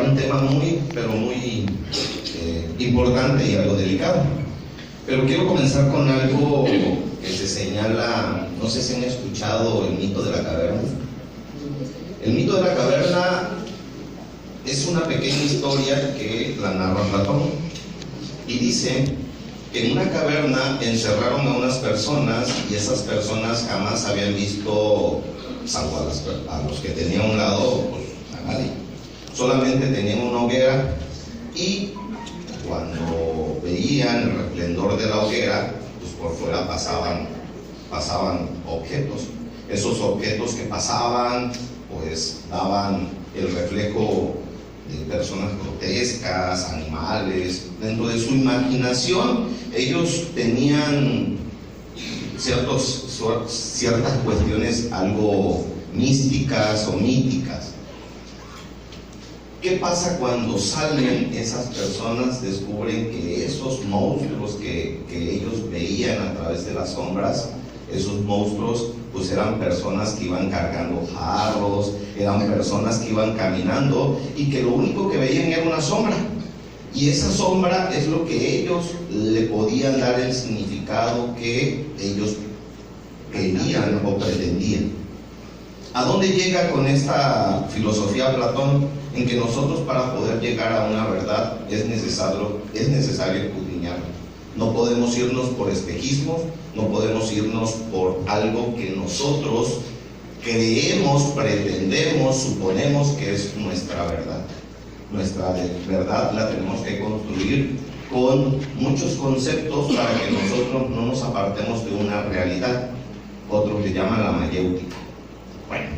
un tema muy, pero muy importante y algo delicado. Pero quiero comenzar con algo que se señala, no sé si han escuchado el mito de la caverna. El mito de la caverna es una pequeña historia que la narra Platón y dice que en una caverna encerraron a unas personas y esas personas jamás habían visto, salvo a los que tenían a un lado, pues a nadie. Solamente tenían una hoguera y cuando veían el resplandor de la hoguera, pues por fuera pasaban objetos. Esos objetos que pasaban, pues daban el reflejo de personas grotescas, animales. Dentro de su imaginación, ellos tenían ciertas cuestiones algo místicas o míticas. ¿Qué pasa cuando salen esas personas? Descubren que esos monstruos que ellos veían a través de las sombras, esos monstruos pues eran personas que iban cargando jarros, eran personas que iban caminando y que lo único que veían era una sombra. Y esa sombra es lo que ellos le podían dar el significado que ellos querían o pretendían. ¿A dónde llega con esta filosofía Platón? En que nosotros, para poder llegar a una verdad, es necesario escudriñar. No podemos irnos por espejismos, no podemos irnos por algo que nosotros creemos, pretendemos, suponemos que es nuestra verdad. Nuestra verdad la tenemos que construir con muchos conceptos para que nosotros no nos apartemos de una realidad. Otros le llaman la mayéutica. Bueno,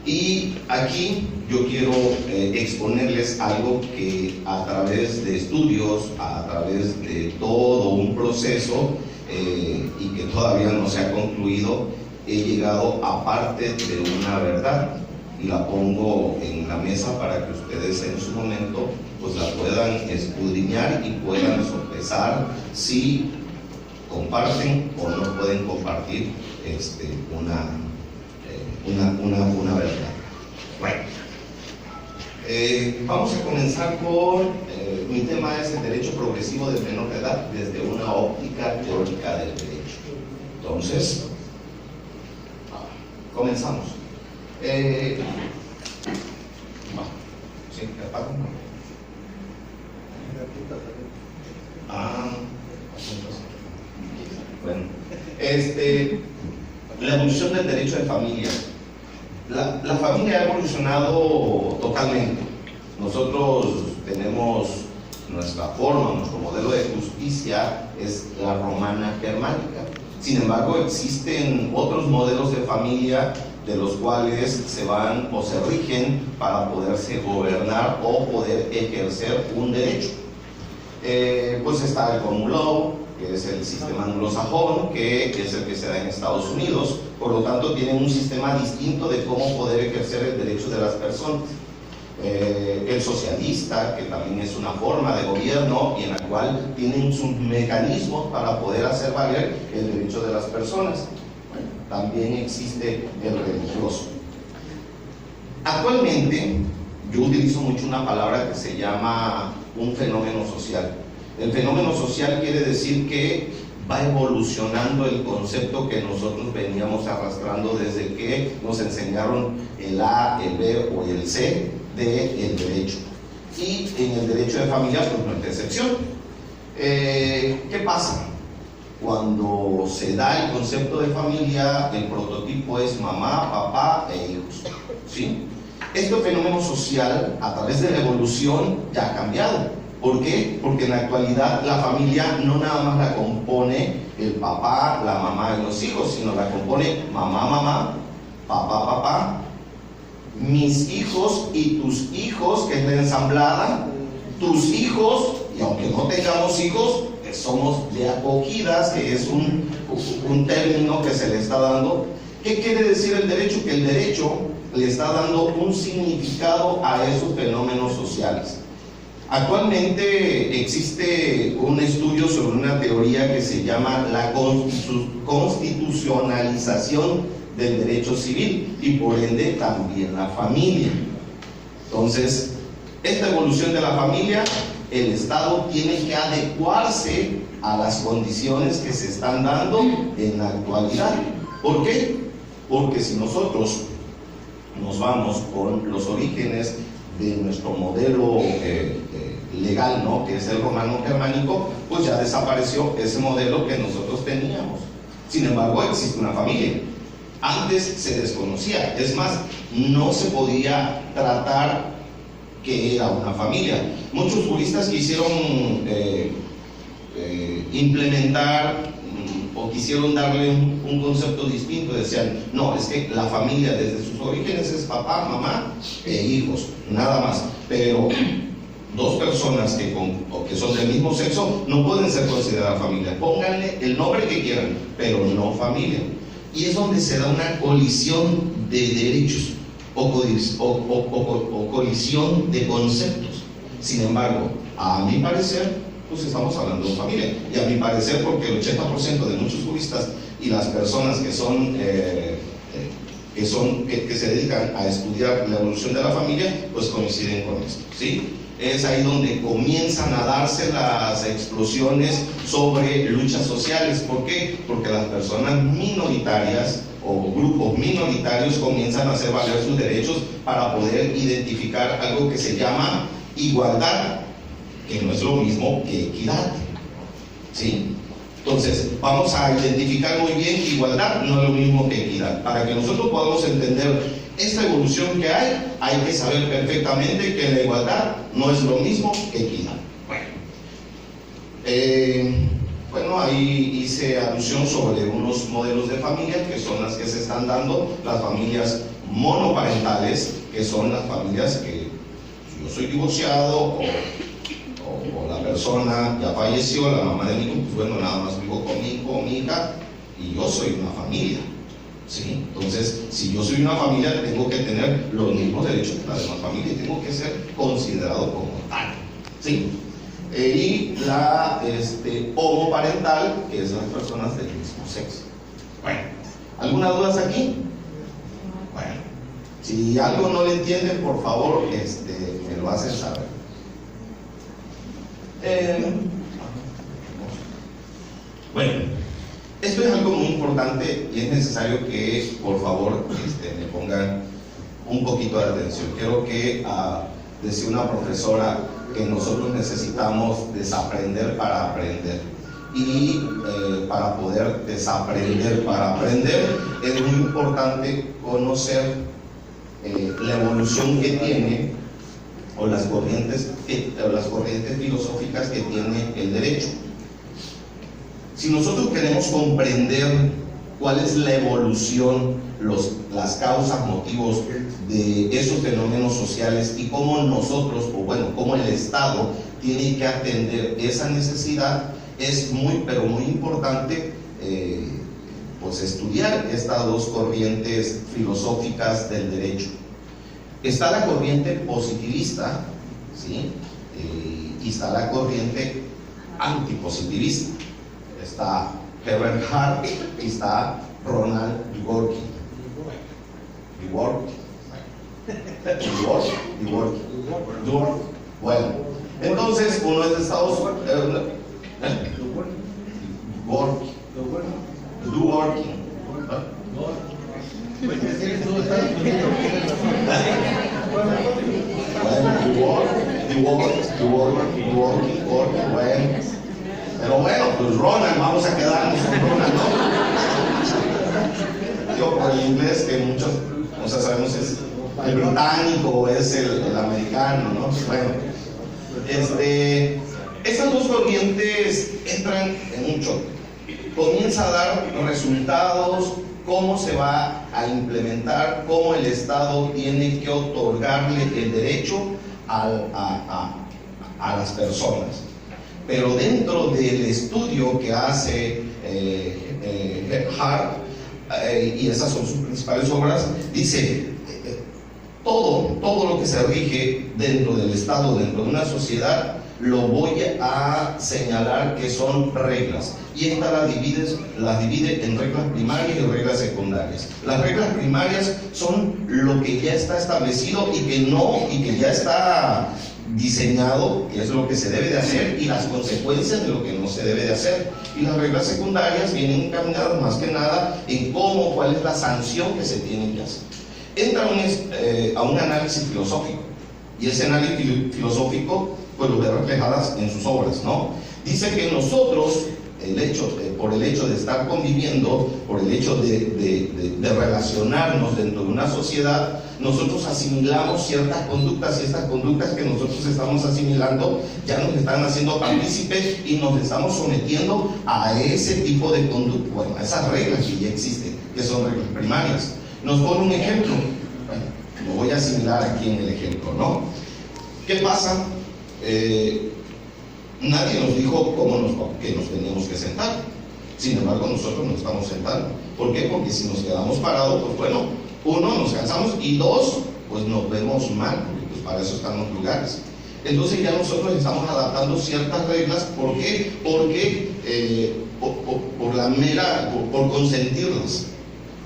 y aquí yo quiero exponerles algo que a través de estudios, a través de todo un proceso y que todavía no se ha concluido, he llegado a parte de una verdad y la pongo en la mesa para que ustedes en su momento pues la puedan escudriñar y puedan sopesar si comparten o no pueden compartir una verdad. Bueno, vamos a comenzar con mi tema es el derecho progresivo del menor de edad desde una óptica teórica del derecho. Entonces, comenzamos. ¿Sí? ¿Te apago? Bueno, la evolución del derecho de familia. La familia ha evolucionado totalmente. Nosotros tenemos nuestra forma, nuestro modelo de justicia es la romana germánica. Sin embargo, existen otros modelos de familia de los cuales se van o se rigen para poderse gobernar o poder ejercer un derecho. Pues está el common law, que es el sistema anglosajón, que es el que se da en Estados Unidos. Por lo tanto, tienen un sistema distinto de cómo poder ejercer el derecho de las personas. El socialista, que también es una forma de gobierno y en la cual tienen sus mecanismos para poder hacer valer el derecho de las personas. Bueno, también existe el religioso. Actualmente, yo utilizo mucho una palabra que se llama un fenómeno social. El fenómeno social quiere decir que va evolucionando el concepto que nosotros veníamos arrastrando desde que nos enseñaron el A, el B o el C del derecho. Y en el derecho de familia, pues no es excepción. ¿Qué pasa? Cuando se da el concepto de familia, el prototipo es mamá, papá e hijos. ¿Sí? Este fenómeno social, a través de la evolución, ya ha cambiado. ¿Por qué? Porque en la actualidad la familia no nada más la compone el papá, la mamá y los hijos, sino la compone mamá, mamá, papá, papá, mis hijos y tus hijos, que es la ensamblada, tus hijos, y aunque no tengamos hijos, somos de acogidas, que es un término que se le está dando. ¿Qué quiere decir el derecho? Que el derecho le está dando un significado a esos fenómenos sociales. Actualmente existe un estudio sobre una teoría que se llama la constitucionalización del derecho civil y por ende también la familia. Entonces, esta evolución de la familia, el Estado tiene que adecuarse a las condiciones que se están dando en la actualidad. ¿Por qué? Porque si nosotros nos vamos con los orígenes de nuestro modelo legal, ¿no?, que es el romano-germánico, pues ya desapareció ese modelo que nosotros teníamos. Sin embargo, existe una familia. Antes se desconocía, es más, no se podía tratar que era una familia. Muchos juristas quisieron implementar o quisieron darle un concepto distinto. Decían, no, es que la familia desde sus orígenes es papá, mamá e hijos, nada más. Pero dos personas que son del mismo sexo no pueden ser consideradas familia. Pónganle el nombre que quieran, pero no familia. Y es donde se da una colisión de derechos o colisión de conceptos. Sin embargo, a mi parecer, pues estamos hablando de familia. Y a mi parecer, porque el 80% de muchos juristas y las personas que se dedican a estudiar la evolución de la familia, pues coinciden con esto, ¿sí? Es ahí donde comienzan a darse las explosiones sobre luchas sociales. ¿Por qué? Porque las personas minoritarias o grupos minoritarios comienzan a hacer valer sus derechos para poder identificar algo que se llama igualdad, que no es lo mismo que equidad, ¿sí? Entonces, vamos a identificar muy bien que igualdad no es lo mismo que equidad. Para que nosotros podamos entender esta evolución que hay que saber perfectamente que la igualdad no es lo mismo que equidad. Bueno, ahí hice alusión sobre unos modelos de familia que son las que se están dando, las familias monoparentales, que son las familias que yo soy divorciado o la persona ya falleció, la mamá de mi hijo, pues bueno, nada más vivo con mi hijo o mi hija y yo soy una familia, ¿sí? Entonces, si yo soy una familia, tengo que tener los mismos derechos que la demás familia y tengo que ser considerado como tal, ¿sí? Y la homoparental, que es las personas del mismo sexo. Bueno, ¿algunas dudas aquí? Bueno, si algo no le entienden, por favor, me lo hacen saber. Bueno, esto es algo muy importante y es necesario que, por favor, me pongan un poquito de atención. Quiero que decía una profesora que nosotros necesitamos desaprender para aprender. Y para poder desaprender para aprender, es muy importante conocer la evolución que tiene o las corrientes filosóficas que tiene el derecho. Si nosotros queremos comprender cuál es la evolución, las causas, motivos de esos fenómenos sociales y cómo nosotros, o bueno, cómo el Estado tiene que atender esa necesidad, es muy, pero muy importante pues estudiar estas dos corrientes filosóficas del derecho. Está la corriente positivista, ¿sí? Y está la corriente antipositivista. Está Herbert Hart y está Ronald Dworkin. Bueno, entonces uno es de Estados Unidos. Dworkin. Pero bueno, pues Ronald, vamos a quedarnos con Ronald, ¿no? Yo por el inglés, que muchos, o sea, sabemos es el británico o es el americano, ¿no? Bueno, estas dos corrientes entran en un choque. Comienza a dar resultados, cómo se va a implementar, cómo el Estado tiene que otorgarle el derecho a las personas. Pero dentro del estudio que hace Hart, y esas son sus principales obras, dice todo lo que se rige dentro del Estado, dentro de una sociedad, lo voy a señalar que son reglas. Y esta las divide en reglas primarias y reglas secundarias. Las reglas primarias son lo que ya está establecido y que ya está diseñado, que es lo que se debe de hacer, y las consecuencias de lo que no se debe de hacer. Y las reglas secundarias vienen encaminadas más que nada en cuál es la sanción que se tiene que hacer. Entra a un análisis filosófico, y ese análisis filosófico pues lo ve reflejadas en sus obras, ¿no? Dice que nosotros, por el hecho de estar conviviendo, por el hecho de relacionarnos dentro de una sociedad, nosotros asimilamos ciertas conductas, y estas conductas que nosotros estamos asimilando ya nos están haciendo partícipes y nos estamos sometiendo a ese tipo de conducta, bueno, a esas reglas que ya existen, que son reglas primarias. Nos pone un ejemplo, bueno, lo voy a asimilar aquí en el ejemplo, ¿no? ¿Qué pasa? Nadie nos dijo que nos teníamos que sentar. Sin embargo, nosotros nos estamos sentando. ¿Por qué? Porque si nos quedamos parados, pues bueno, uno, nos cansamos, y dos, pues nos vemos mal, porque pues para eso están los lugares. Entonces ya nosotros estamos adaptando ciertas reglas. ¿Por qué? Porque por consentirlas.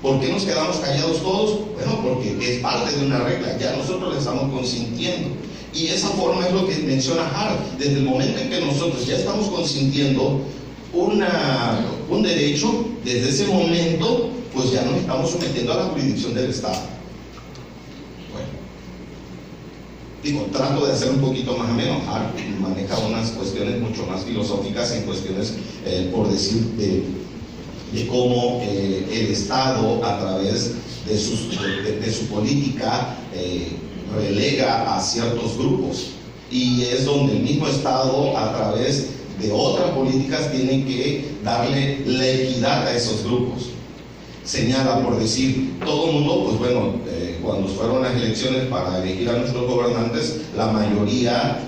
¿Por qué nos quedamos callados todos? Bueno, porque es parte de una regla, ya nosotros le estamos consintiendo. Y esa forma es lo que menciona Hart. Desde el momento en que nosotros ya estamos consintiendo un derecho, desde ese momento, pues ya nos estamos sometiendo a la jurisdicción del Estado. Bueno, trato de hacer un poquito más ameno. Hart maneja unas cuestiones mucho más filosóficas, en cuestiones, por decir, de cómo el Estado, a través de su política, relega a ciertos grupos, y es donde el mismo Estado, a través de otras políticas, tiene que darle la equidad a esos grupos. Señala, por decir, todo el mundo, pues bueno, cuando fueron las elecciones para elegir a nuestros gobernantes, la mayoría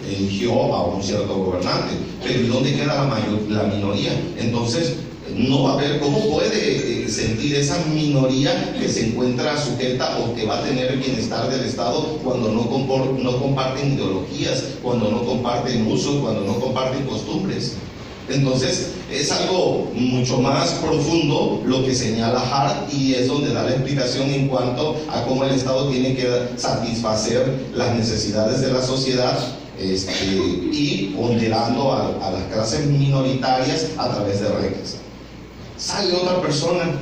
eligió a un cierto gobernante, pero ¿y dónde queda la minoría? Entonces no va a haber cómo puede sentir esa minoría que se encuentra sujeta o que va a tener el bienestar del Estado cuando no comparten ideologías, cuando no comparten usos, cuando no comparten costumbres. Entonces es algo mucho más profundo lo que señala Hart, y es donde da la explicación en cuanto a cómo el Estado tiene que satisfacer las necesidades de la sociedad, y ponderando a las clases minoritarias a través de reglas. Sale otra persona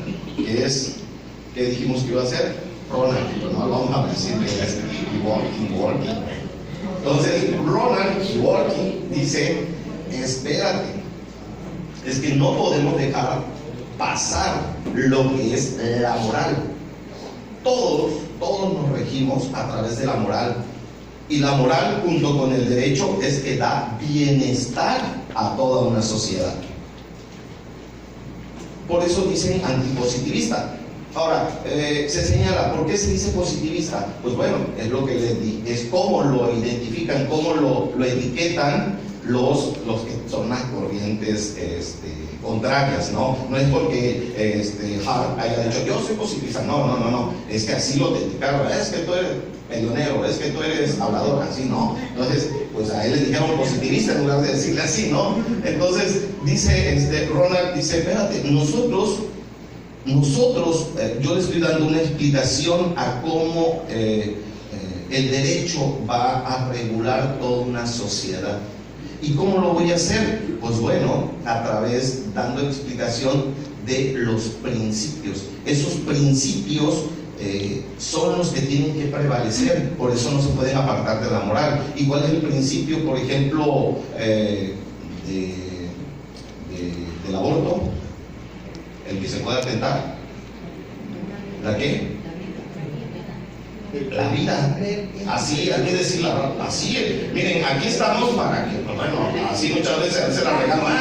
que dijimos que iba a ser Ronald, pero no vamos a decirle Dworkin. Entonces Ronald Dworkin dice: espérate, es que no podemos dejar pasar lo que es la moral. Todos nos regimos a través de la moral, y la moral, junto con el derecho, es que da bienestar a toda una sociedad. Por eso dicen antipositivista. Ahora, se señala, ¿por qué se dice positivista? Pues bueno, es lo que les di, es cómo lo identifican, cómo lo etiquetan los que son las corrientes contrarias, ¿no? No es porque Hart haya dicho yo soy positivista, no, es que así lo etiquetaron, es que tú eres peleonero, es que tú eres hablador, así, ¿no? Entonces, pues a él le dijeron positivista en lugar de decirle así, ¿no? Entonces, dice Ronald, dice, espérate, nosotros, yo le estoy dando una explicación a cómo el derecho va a regular toda una sociedad. ¿Y cómo lo voy a hacer? Pues bueno, a través, dando explicación de los principios. Esos principios son los que tienen que prevalecer, por eso no se pueden apartar de la moral. ¿Y cuál es el principio, por ejemplo, del aborto? El que se puede atentar. ¿La qué? La vida. Así, hay que decirla así. Miren, aquí estamos para que, bueno, así muchas veces se la regalan.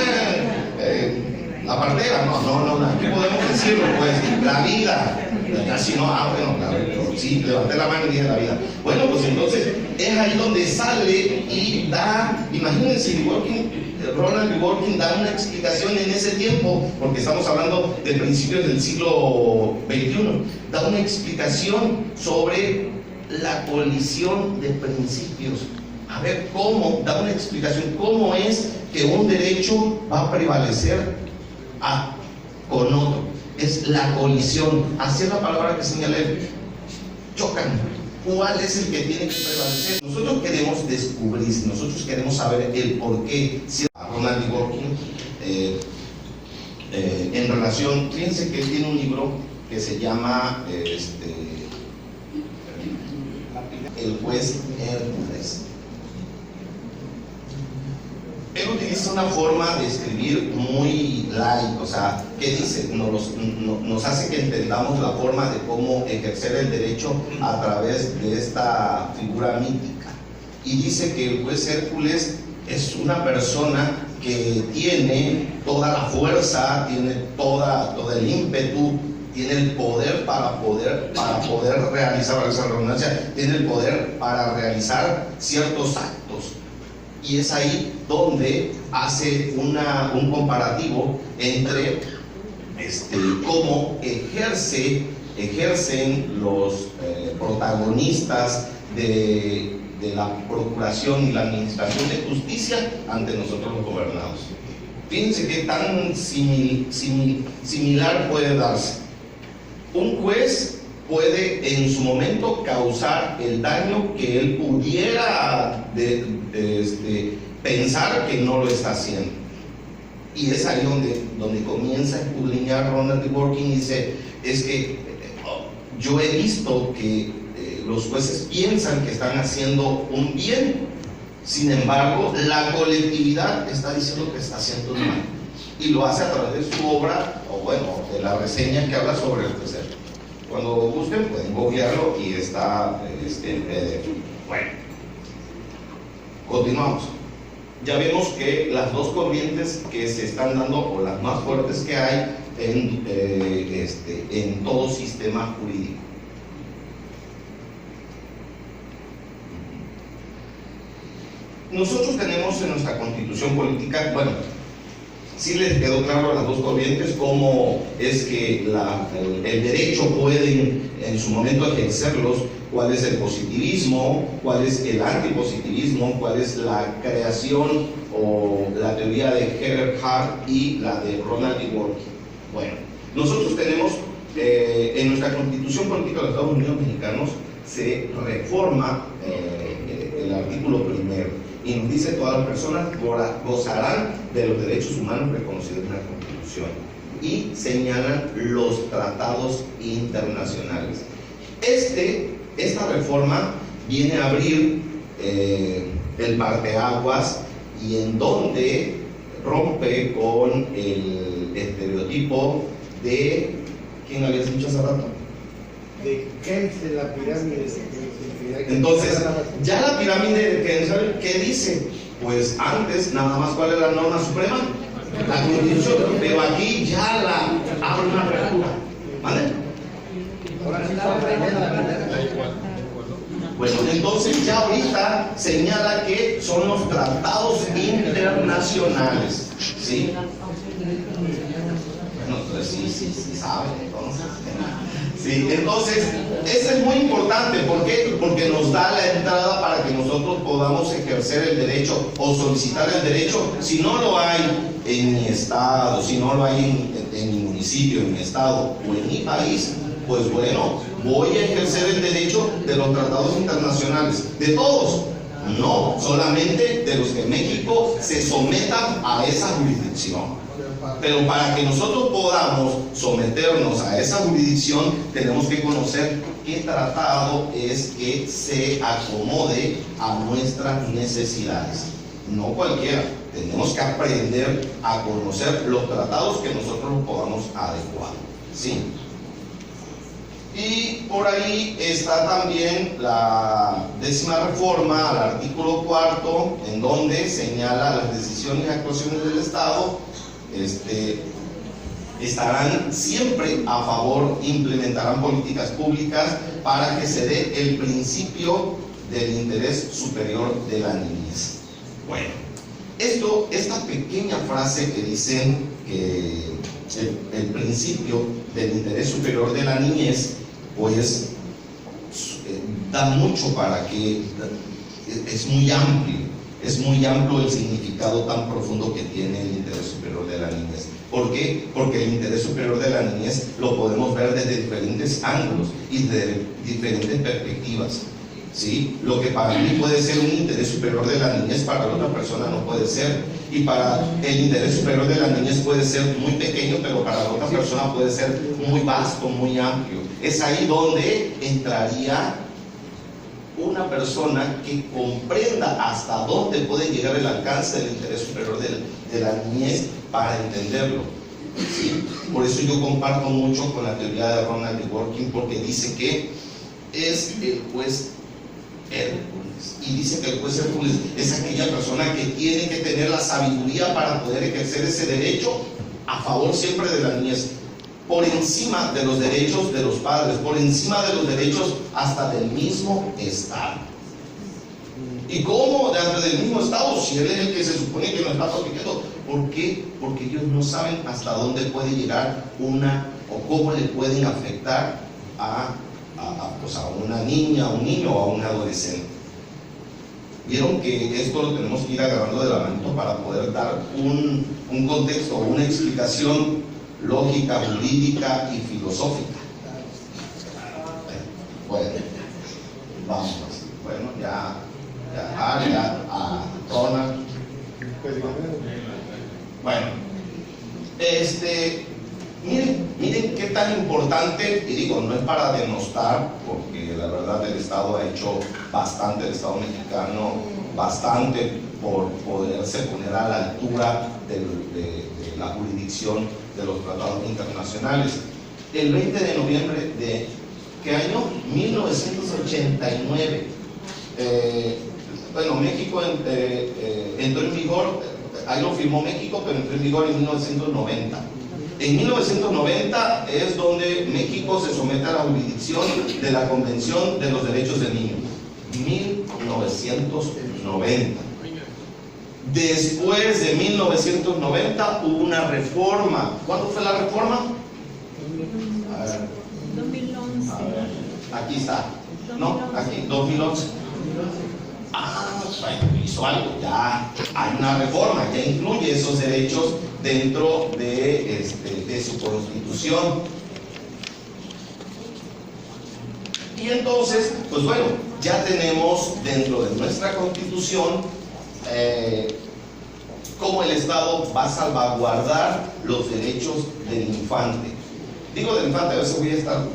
La partera, no, aquí podemos decirlo, pues, la vida. Casi no, bueno, claro, sí, levanté la mano y dije la vida. Bueno, pues entonces es ahí donde sale y da, imagínense, Ronald Dworkin da una explicación en ese tiempo, porque estamos hablando de principios del siglo XXI, da una explicación sobre la colisión de principios. a ver cómo, da una explicación, cómo es que un derecho va a prevalecer con otro. Es la colisión, así es la palabra que señala él, chocan. ¿Cuál es el que tiene que prevalecer? Nosotros queremos descubrir, nosotros queremos saber el por qué. Si Ronald Dworkin, en relación, fíjense que él tiene un libro que se llama El juez Hércules. Él utiliza una forma de escribir muy light, o sea, ¿qué dice? Nos hace que entendamos la forma de cómo ejercer el derecho a través de esta figura mítica. Y dice que el juez Hércules es una persona que tiene toda la fuerza, tiene todo el ímpetu, tiene el poder para poder realizar esa redundancia, tiene el poder para realizar ciertos actos. Y es ahí donde hace un comparativo entre cómo ejercen los protagonistas de la procuración y la administración de justicia ante nosotros los gobernados. Fíjense qué tan similar puede darse. Un juez puede en su momento causar el daño que él pudiera pensar que no lo está haciendo. Y es ahí donde comienza a escudriñar Ronald Dworkin y dice, es que yo he visto que los jueces piensan que están haciendo un bien, sin embargo la colectividad está diciendo que está haciendo un mal, y lo hace a través de su obra, o bueno, de la reseña que habla sobre el tercero. Cuando gusten pueden googlearlo y está en PDF. Bueno, continuamos. Ya vemos que las dos corrientes que se están dando, o las más fuertes que hay en todo sistema jurídico. Nosotros tenemos en nuestra constitución política, bueno, sí les quedó claro a las dos corrientes cómo es que el derecho pueden en su momento ejercerlos, cuál es el positivismo, cuál es el antipositivismo, cuál es la creación o la teoría de Herbert Hart y la de Ronald Dworkin. Bueno, nosotros tenemos en nuestra constitución política de los Estados Unidos mexicanos se reforma el artículo primero y nos dice: todas las personas gozarán de los derechos humanos reconocidos en la Constitución, y señalan los tratados internacionales. Esta reforma viene a abrir el parteaguas, y en donde rompe con el estereotipo de ¿quién habías dicho hace rato? De Keynes, de la pirámide. Entonces, ya la pirámide de Keynes, ¿qué dice? Pues antes, nada más, ¿cuál es la norma suprema? La Constitución, pero aquí ya la abre una apertura, ¿vale? Bueno, entonces ya ahorita señala que son los tratados internacionales, ¿sí? Bueno, entonces sí saben, entonces. Sí, entonces, eso es muy importante. ¿Por qué? Porque nos da la entrada para que nosotros podamos ejercer el derecho o solicitar el derecho. Si no lo hay en mi estado, si no lo hay en mi municipio, en mi estado o en mi país, pues bueno, voy a ejercer el derecho de los tratados internacionales, de todos, no solamente de los que México se sometan a esa jurisdicción. Pero para que nosotros podamos someternos a esa jurisdicción, tenemos que conocer qué tratado es que se acomode a nuestras necesidades. No cualquiera, tenemos que aprender a conocer los tratados que nosotros podamos adecuar, ¿sí? Y por ahí está también la 10ª reforma al artículo 4, en donde señala las decisiones y actuaciones del Estado estarán siempre a favor, implementarán políticas públicas para que se dé el principio del interés superior de la niñez. Bueno, esta pequeña frase que dicen que el principio del interés superior de la niñez, pues da mucho para que es muy amplio el significado tan profundo que tiene el interés superior de la niñez. ¿Por qué? Porque el interés superior de la niñez lo podemos ver desde diferentes ángulos y de diferentes perspectivas, ¿sí? Lo que para mí puede ser un interés superior de la niñez, para la otra persona no puede ser. Y para el interés superior de la niñez puede ser muy pequeño, pero para la otra persona puede ser muy vasto, muy amplio. Es ahí donde entraría una persona que comprenda hasta dónde puede llegar el alcance del interés superior de la niñez para entenderlo, ¿sí? Por eso yo comparto mucho con la teoría de Ronald Dworkin, porque dice que es el juez Hércules, y dice que el juez Hércules es aquella persona que tiene que tener la sabiduría para poder ejercer ese derecho a favor siempre de la niñez, por encima de los derechos de los padres, por encima de los derechos hasta del mismo Estado. ¿Y cómo dentro del mismo Estado? Si él es el que se supone que nos está protegiendo. ¿Por qué? Porque ellos no saben hasta dónde puede llegar o cómo le pueden afectar pues a una niña, a un niño o a un adolescente. Vieron que esto lo tenemos que ir agarrando de la mano para poder dar un contexto o una explicación lógica, jurídica y filosófica. Bueno, vamos. Bueno, ya, Ronald. Bueno, miren qué tan importante, y digo, no es para denostar, porque la verdad el Estado ha hecho bastante, el Estado mexicano, bastante por poderse poner a la altura de la jurisdicción de los tratados internacionales. El 20 de noviembre de ¿qué año? 1989. Bueno, México entró en vigor, ahí lo firmó México, pero entró en vigor en 1990. En 1990 es donde México se somete a la jurisdicción de la Convención de los Derechos del Niño. 1990. Después de 1990 hubo una reforma. ¿Cuándo fue la reforma? A ver. 2011. A ver, aquí está. No, aquí, 2011. Bueno, hizo algo, ya hay una reforma, ya incluye esos derechos dentro de su constitución. Y entonces, pues bueno, ya tenemos dentro de nuestra constitución cómo el Estado va a salvaguardar los derechos del infante. Digo del infante, a veces voy a estar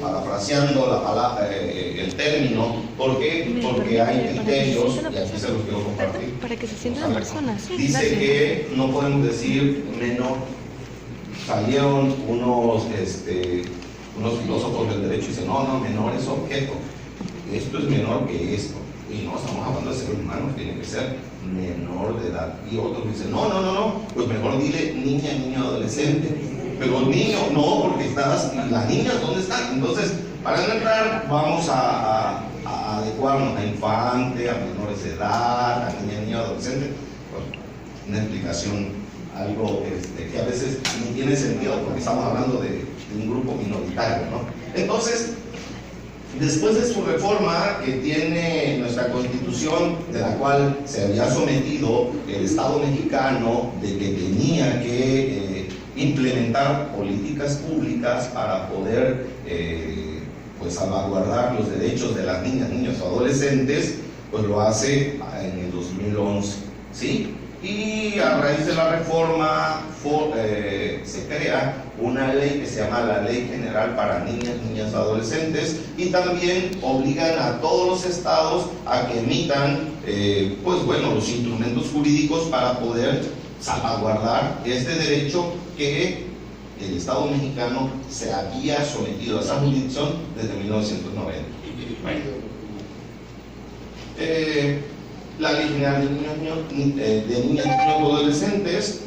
parafraseando la palabra, el término. ¿Por qué? Porque hay criterios, y aquí se los quiero compartir. Para que se sientan las personas. Sí, dice gracias. que no podemos decir menor. Salieron unos filósofos del derecho y dicen, no, menor es objeto. Esto es menor que esto. Y no, estamos hablando de seres humanos, tiene que ser menor de edad. Y otros dicen, no, pues mejor dile niña, niño, adolescente. Pero niño, no, porque las niñas, ¿dónde están? Entonces, para no entrar, vamos a adecuarnos a infante, a menores de edad, a niña, niño, adolescente. Bueno, una explicación, algo que a veces no tiene sentido, porque estamos hablando de un grupo minoritario, ¿no? Entonces, después de su reforma que tiene nuestra Constitución, de la cual se había sometido el Estado mexicano, de que tenía que implementar políticas públicas para poder pues salvaguardar los derechos de las niñas, niños o adolescentes, pues lo hace en el 2011, ¿sí? Y a raíz de la reforma se crea una ley que se llama la Ley General para Niñas, Niñas, Adolescentes, y también obligan a todos los estados a que emitan pues bueno, los instrumentos jurídicos para poder salvaguardar este derecho que el Estado mexicano se había sometido a esa jurisdicción desde 1990. Bueno. La Ley General de Niñas, Niños y Adolescentes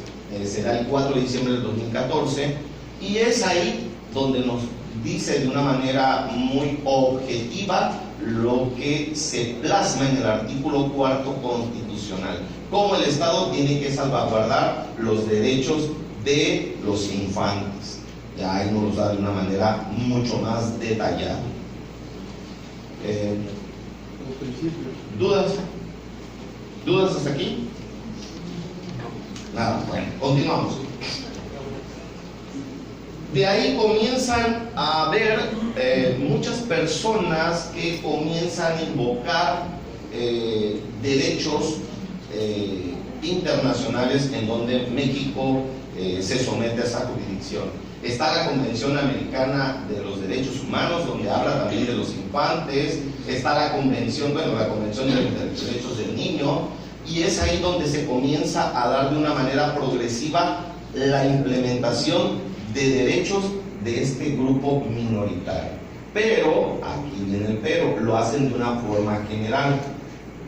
será el 4 de diciembre del 2014, y es ahí donde nos dice de una manera muy objetiva lo que se plasma en el artículo 4 constitucional, cómo el Estado tiene que salvaguardar los derechos de los infantes. Ya ahí nos los da de una manera mucho más detallada. Como principio. ¿Dudas? ¿Dudas hasta aquí? Nada, bueno, continuamos. De ahí comienzan a haber muchas personas que comienzan a invocar derechos internacionales en donde México se somete a esa jurisdicción. Está la Convención Americana de los Derechos Humanos, donde habla también de los infantes. Está la Convención de los Derechos del Niño, y es ahí donde se comienza a dar de una manera progresiva la implementación de derechos de este grupo minoritario. Pero, aquí viene el pero, lo hacen de una forma general,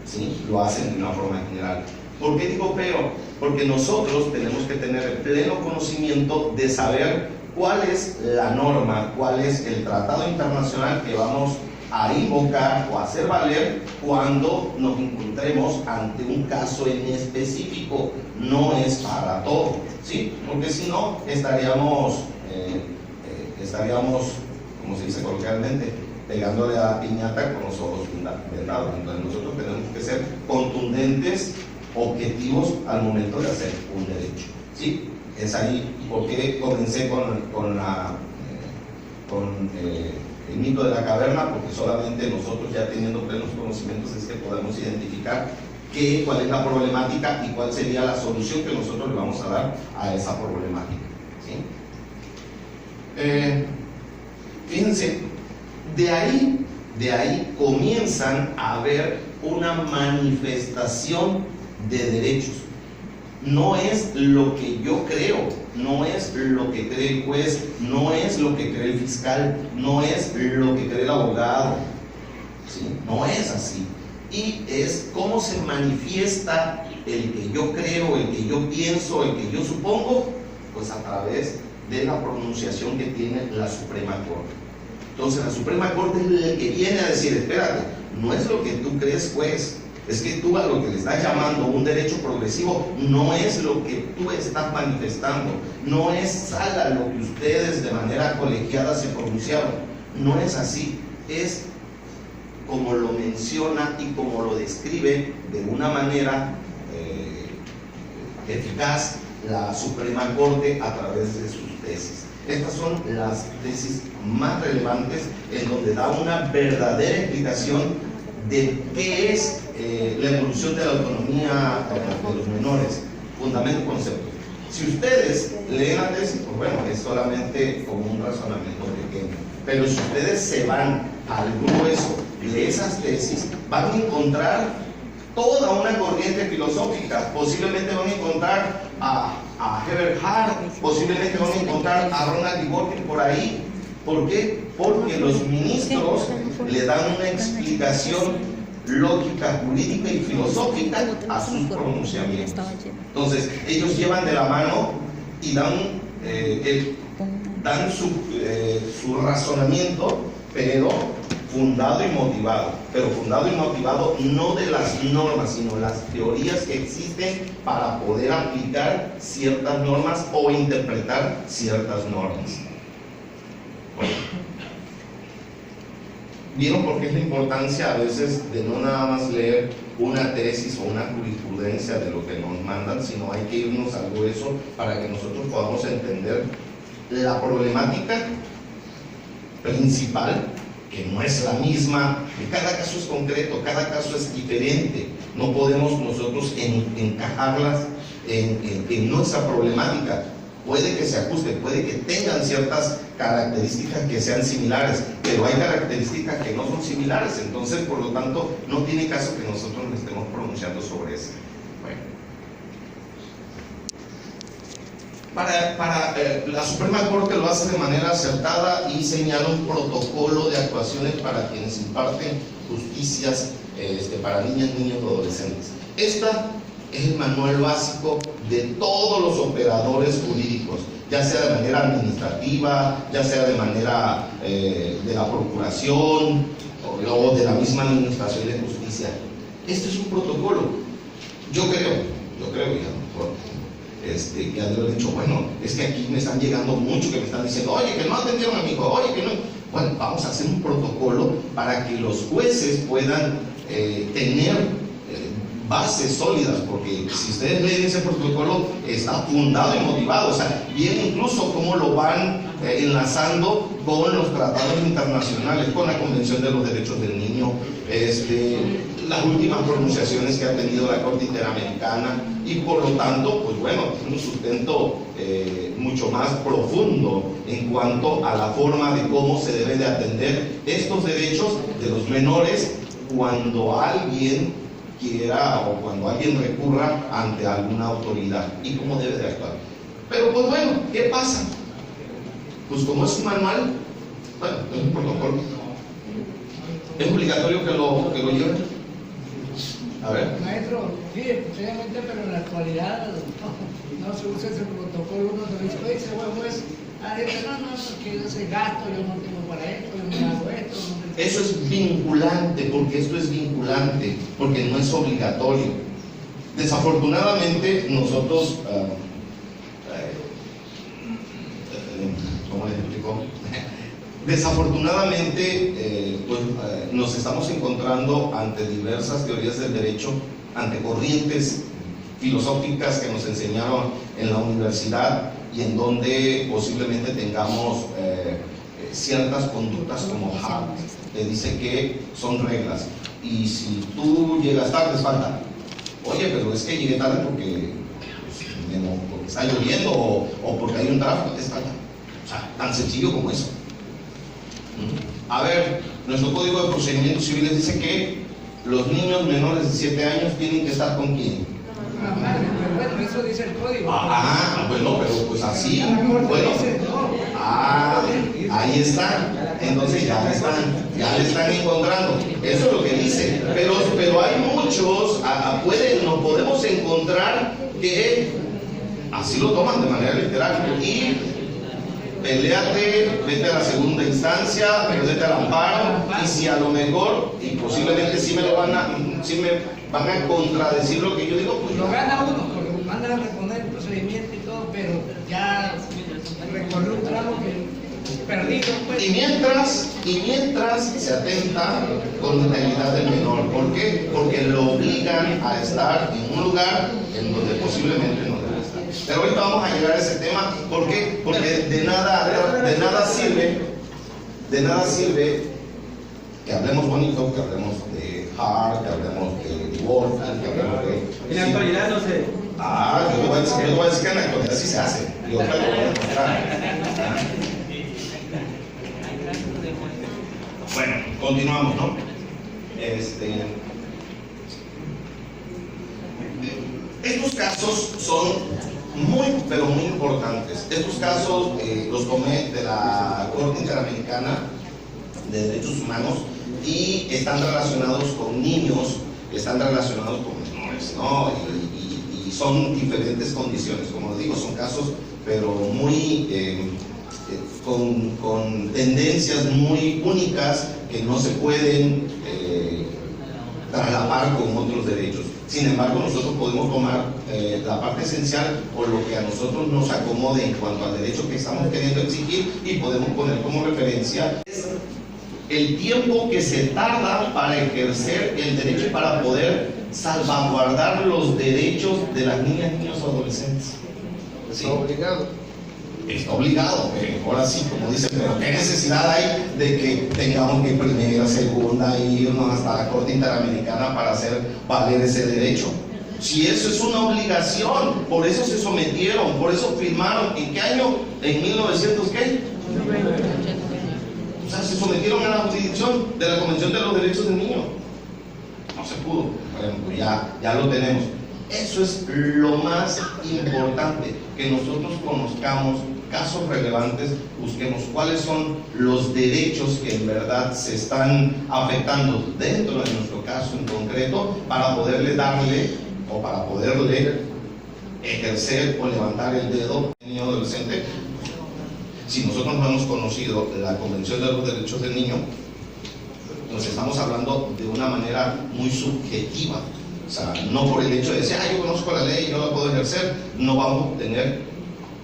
¿sí? Lo hacen de una forma general. ¿Por qué digo pero? Porque nosotros tenemos que tener el pleno conocimiento de saber cuál es la norma, cuál es el tratado internacional que vamos a invocar o a hacer valer cuando nos encontremos ante un caso en específico. No es para todo, ¿sí? Porque si no, estaríamos, como se dice coloquialmente, pegándole a la piñata con los ojos vendados. Entonces nosotros tenemos que ser contundentes, objetivos al momento de hacer un derecho, ¿sí? Es ahí porque comencé con el mito de la caverna, porque solamente nosotros, ya teniendo plenos conocimientos, es que podemos identificar cuál es la problemática y cuál sería la solución que nosotros le vamos a dar a esa problemática, ¿sí? Fíjense, de ahí comienzan a haber una manifestación de derechos. No es lo que yo creo, no es lo que cree el juez, no es lo que cree el fiscal, no es lo que cree el abogado, ¿sí? No es así. Y es cómo se manifiesta el que yo creo, el que yo pienso, el que yo supongo, pues a través de la pronunciación que tiene la Suprema Corte. Entonces la Suprema Corte es el que viene a decir, espérate, no es lo que tú crees, juez, es que tú a lo que le estás llamando un derecho progresivo no es lo que tú estás manifestando, no es sala lo que ustedes de manera colegiada se pronunciaron, no es así, es como lo menciona y como lo describe de una manera eficaz la Suprema Corte a través de sus tesis. Estas son las tesis más relevantes en donde da una verdadera explicación de qué es la evolución de la autonomía de los menores, fundamento y conceptos. Si ustedes leen la tesis, pues bueno, es solamente como un razonamiento pequeño, pero si ustedes se van al grueso de esas tesis, van a encontrar toda una corriente filosófica. Posiblemente van a encontrar a Herbert Hart, posiblemente van a encontrar a Ronald Dworkin por ahí. ¿Por qué? Porque los ministros le dan una explicación lógica, jurídica y filosófica a sus pronunciamientos. Entonces, ellos llevan de la mano y dan su razonamiento, pero fundado y motivado. Pero fundado y motivado no de las normas, sino las teorías que existen para poder aplicar ciertas normas o interpretar ciertas normas. Bueno, ¿vieron por qué es la importancia a veces de no nada más leer una tesis o una jurisprudencia de lo que nos mandan, sino hay que irnos al grueso para que nosotros podamos entender la problemática principal, que no es la misma, que cada caso es concreto, cada caso es diferente, no podemos nosotros encajarlas en nuestra problemática. Puede que se ajuste, puede que tengan ciertas características que sean similares, pero hay características que no son similares, entonces por lo tanto no tiene caso que nosotros nos estemos pronunciando sobre eso. Bueno, la Suprema Corte lo hace de manera acertada y señala un protocolo de actuaciones para quienes imparten justicias para niñas, niños y adolescentes. Esta es el manual básico de todos los operadores jurídicos, ya sea de manera administrativa, ya sea de manera de la procuración o de la misma administración de justicia. Este es un protocolo. Yo creo, y a lo mejor que han de haber dicho, bueno, es que aquí me están llegando mucho que me están diciendo, oye, que no atendieron a mi hijo, oye, que no. Bueno, vamos a hacer un protocolo para que los jueces puedan tener bases sólidas, porque si ustedes leen ese protocolo está fundado y motivado, o sea, viene incluso cómo lo van enlazando con los tratados internacionales, con la Convención de los Derechos del Niño, las últimas pronunciaciones que ha tenido la Corte Interamericana, y por lo tanto, pues bueno, tiene un sustento mucho más profundo en cuanto a la forma de cómo se debe de atender estos derechos de los menores cuando alguien quiera o cuando alguien recurra ante alguna autoridad y cómo debe de actuar. Pero pues bueno, ¿qué pasa? Pues como es un manual, bueno, es un protocolo, es obligatorio que lo lleven. A ver. Maestro, sí, posiblemente, pero en la actualidad no se usa ese protocolo. Uno te dice, oye, ese huevo es, no, porque yo soy gasto, yo no tengo para esto, yo no hago esto. No. Eso es vinculante, porque esto es vinculante, porque no es obligatorio. Desafortunadamente, nosotros, ¿cómo les explico? Desafortunadamente, nos estamos encontrando ante diversas teorías del derecho, ante corrientes filosóficas que nos enseñaron en la universidad y en donde posiblemente tengamos ciertas conductas como Hart, que dice que son reglas, y si tú llegas tarde es falta. Oye, pero es que llegué tarde porque está lloviendo o porque hay un tráfico, es falta. O sea, tan sencillo como eso. A ver, nuestro Código de Procedimientos Civiles dice que los niños menores de 7 años tienen que estar ¿con quién? Bueno, eso dice el código. Bueno, pero pues así, bueno, ahí está. Entonces ya le están encontrando. Eso es lo que dice. Pero hay muchos, nos podemos encontrar que así lo toman de manera literal. Y peleate, vete a la segunda instancia, vete al amparo, y si a lo mejor, y posiblemente sí me van a contradecir lo que yo digo, pues lo gana uno, porque mandan a reponer el procedimiento y todo, pero ya recorrió un tramo que perdido, pues. Y mientras se atenta con la integridad del menor. ¿Por qué? Porque lo obligan a estar en un lugar en donde posiblemente no debe estar. Pero ahorita vamos a llegar a ese tema. ¿Por qué? Porque de nada sirve que hablemos bonito, que hablemos de Hart, que hablemos de Wolf, que hablemos de... En la actualidad no sé. Yo voy a decir que en la actualidad sí se hace. Y otra lo voy a demostrar. Bueno, continuamos, ¿no? Estos casos son muy, pero muy importantes. Estos casos los tomé de la Corte Interamericana de Derechos Humanos y están relacionados con niños, están relacionados con menores, ¿no? Y son diferentes condiciones, como les digo, son casos, pero muy... con tendencias muy únicas que no se pueden traslapar con otros derechos. Sin embargo, nosotros podemos tomar la parte esencial o lo que a nosotros nos acomode en cuanto al derecho que estamos queriendo exigir y podemos poner como referencia el tiempo que se tarda para ejercer el derecho y para poder salvaguardar los derechos de las niñas, niños o adolescentes. ¿Sí? Está obligado, ahora sí, como dicen, pero ¿qué necesidad hay de que tengamos que primera, segunda, irnos hasta la Corte Interamericana para hacer valer ese derecho? Si eso es una obligación, por eso se sometieron, por eso firmaron. ¿En qué año? ¿En 1900 qué? O sea, se sometieron a la jurisdicción de la Convención de los Derechos del Niño. No se pudo, bueno, pues ya lo tenemos. Eso es lo más importante, que nosotros conozcamos casos relevantes, busquemos cuáles son los derechos que en verdad se están afectando dentro de nuestro caso en concreto, para poderle darle o para poderle ejercer o levantar el dedo al niño adolescente. Si nosotros no hemos conocido la Convención de los Derechos del Niño, nos estamos hablando de una manera muy subjetiva. O sea, no por el hecho de decir, yo conozco la ley y yo la puedo ejercer, no vamos a obtener,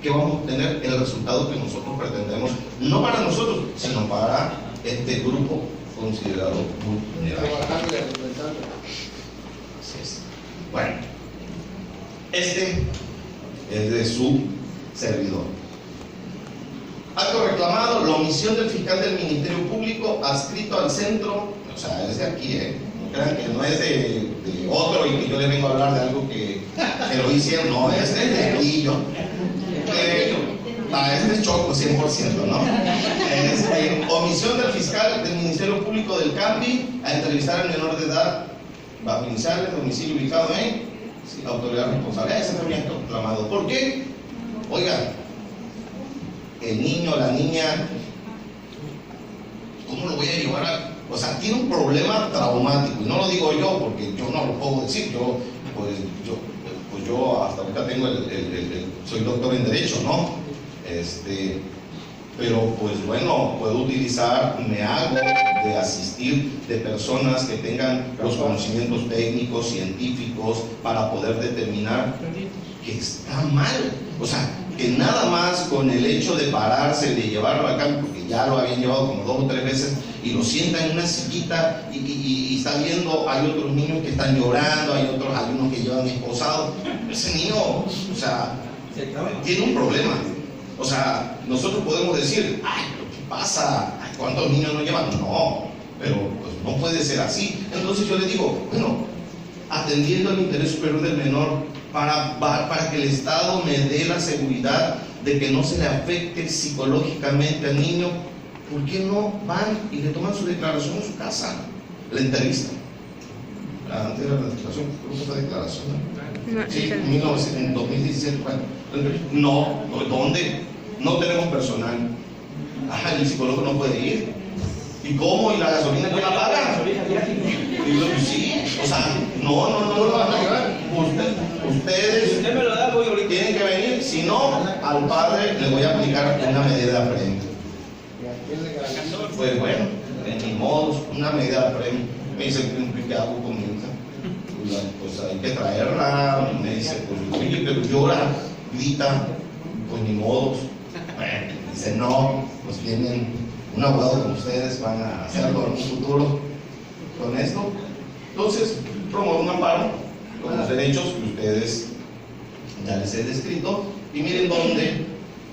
¿qué vamos a obtener? El resultado que nosotros pretendemos, no para nosotros, sino para este grupo considerado vulnerable. Trabajando y alimentando. Así es. Bueno, este es de su servidor. Acto reclamado, la omisión del fiscal del Ministerio Público adscrito al centro, o sea, es de aquí, no crean que no es de otro y que yo le vengo a hablar de algo que lo hicieron, no, es de aquí yo. Este es Choco 100%, ¿no? Omisión del fiscal del Ministerio Público del CAMBI a entrevistar al menor de edad bajo iniciales, domicilio ubicado en autoridad responsable. Ese fue mi acto reclamado. ¿Por qué? Oigan, el niño, la niña, ¿cómo lo voy a llevar a...? O sea, tiene un problema traumático, y no lo digo yo porque yo no lo puedo decir, yo hasta ahorita tengo soy doctor en Derecho, ¿no? Pero pues bueno, puedo utilizar, me hago de asistir de personas que tengan los conocimientos técnicos, científicos, para poder determinar que está mal. O sea, que nada más con el hecho de pararse, de llevarlo acá, porque ya lo habían llevado como 2 o 3 veces, y lo sienta en una sillita y está viendo, hay otros niños que están llorando, hay unos que llevan esposados. Ese niño, o sea, tiene un problema. O sea, nosotros podemos decir, ay, ¿pero qué pasa? Ay, ¿cuántos niños no llevan? No, pero pues no puede ser así. Entonces yo le digo, bueno, atendiendo al interés superior del menor, para que el Estado me dé la seguridad de que no se le afecte psicológicamente al niño, ¿por qué no van y le toman su declaración en su casa? La entrevista. Antes era la declaración, creo que fue declaración, ¿no? Sí, en 2017, bueno. No, ¿dónde? No tenemos personal. El psicólogo no puede ir. ¿Y cómo? ¿Y la gasolina quién la paga? Digo, sí, o sea, no lo van a llevar. Ustedes tienen que venir, si no, al padre le voy a aplicar una medida de apremio. Pues bueno, de mi modo, una medida de apremio. Me dice, ¿qué hago con mi hija? Pues hay que traerla. Me dice, pues oye, pero llora, grita, pues ni modos. Bueno, dice, no, pues tienen un abogado como ustedes, van a hacerlo en un futuro con esto. Entonces, promuevo un amparo con los derechos que ustedes ya les he descrito. Y miren dónde,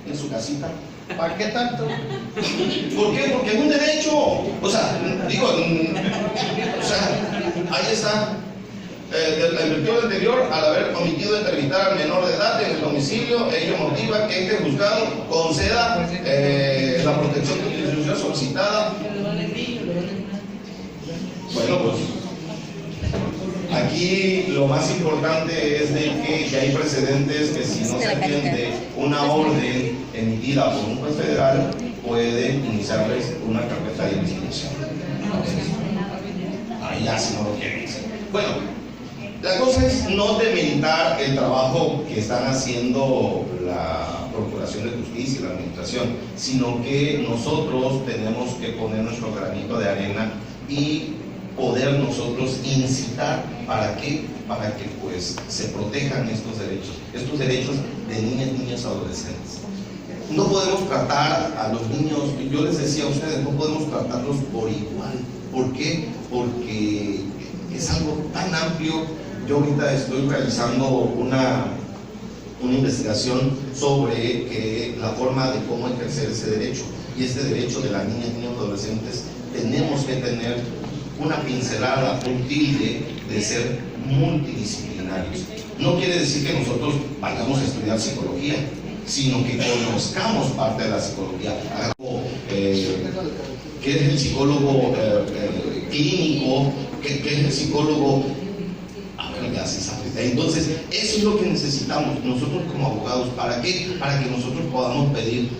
en su casita. ¿Para qué tanto? ¿Por qué? Porque es un derecho. O sea, digo, ahí está. En virtud anterior, al haber omitido entrevistar al menor de edad en el domicilio, ello motiva que este juzgado conceda la protección de institución solicitada. Bueno, pues aquí lo más importante es de que ya hay precedentes que si no se atiende una orden emitida por un juez federal, puede iniciarles una carpeta de investigación. Ahí ya si no lo quieren hacer. Bueno, la cosa es no demeritar el trabajo que están haciendo la Procuración de Justicia y la Administración, sino que nosotros tenemos que poner nuestro granito de arena y poder nosotros incitar para que pues se protejan estos derechos de niñas, niños, adolescentes. No podemos tratar a los niños, yo les decía a ustedes, no podemos tratarlos por igual. ¿Por qué? Porque es algo tan amplio. Yo ahorita estoy realizando una investigación sobre la forma de cómo ejercer ese derecho. Y este derecho de las niñas, niños, adolescentes, tenemos que tener una pincelada, un tilde de ser multidisciplinarios. No quiere decir que nosotros vayamos a estudiar psicología, sino que conozcamos parte de la psicología. ¿Qué es el psicólogo clínico? ¿Qué es el psicólogo? Entonces, eso es lo que necesitamos nosotros como abogados. ¿Para qué? Para que nosotros podamos pedir